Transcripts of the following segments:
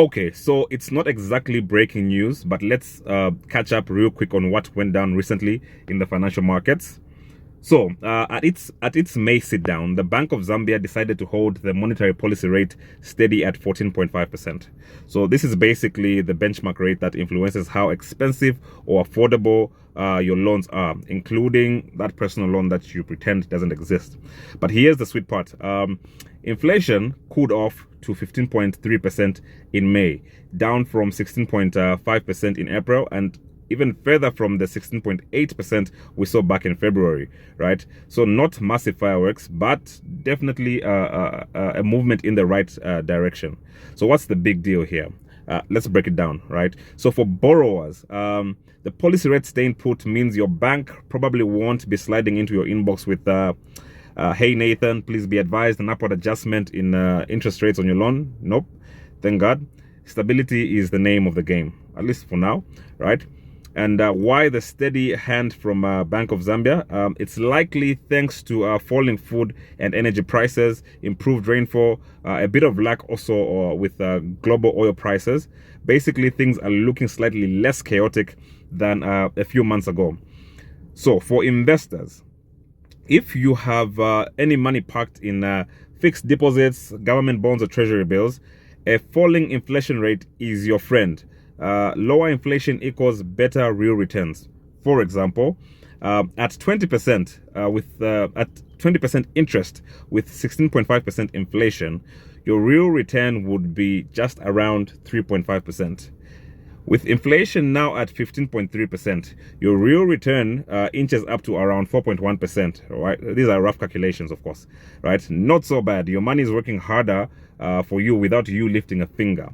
Okay, so it's not exactly breaking news, but let's catch up real quick on what went down recently in the financial markets. So, at its May sit down, the Bank of Zambia decided to hold the monetary policy rate steady at 14.5%. So, this is basically the benchmark rate that influences how expensive or affordable your loans are, including that personal loan that you pretend doesn't exist. But here's the sweet part. Inflation cooled off to 15.3% in May, down from 16.5% in April, and even further from the 16.8% we saw back in February, right? So not massive fireworks, but definitely a movement in the right direction. So what's the big deal here? Let's break it down, right? So for borrowers, the policy rate staying put means your bank probably won't be sliding into your inbox with hey Nathan, please be advised an upward adjustment in interest rates on your loan. Nope, thank God. Stability is the name of the game, at least for now, right? And why the steady hand from Bank of Zambia? It's likely thanks to falling food and energy prices, improved rainfall, a bit of luck also with global oil prices. Basically, things are looking slightly less chaotic than a few months ago. So for investors, if you have any money parked in fixed deposits, government bonds or treasury bills, a falling inflation rate is your friend. Lower inflation equals better real returns. For example, at 20% at 20% interest with 16.5% inflation, your real return would be just around 3.5%. With inflation now at 15.3%, your real return inches up to around 4.1%. Right? These are rough calculations, of course. Right? Not so bad. Your money is working harder for you without you lifting a finger.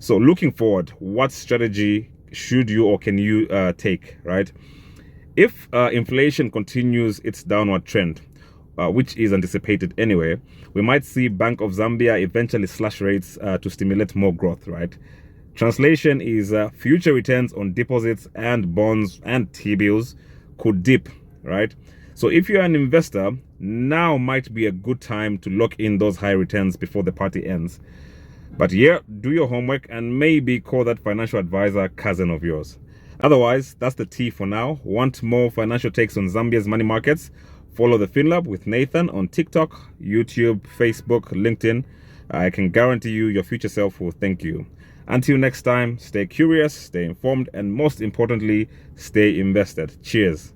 So looking forward, what strategy should you or can you take, right? If inflation continues its downward trend, which is anticipated anyway, we might see Bank of Zambia eventually slash rates to stimulate more growth, right? Translation is future returns on deposits and bonds and T-bills could dip, right? So if you're an investor, now might be a good time to lock in those high returns before the party ends. But yeah, do your homework and maybe call that financial advisor cousin of yours. Otherwise, that's the tea for now. Want more financial takes on Zambia's money markets? Follow the FinLab with Nathan on TikTok, YouTube, Facebook, LinkedIn. I can guarantee you your future self will thank you. Until next time, stay curious, stay informed, and most importantly, stay invested. Cheers.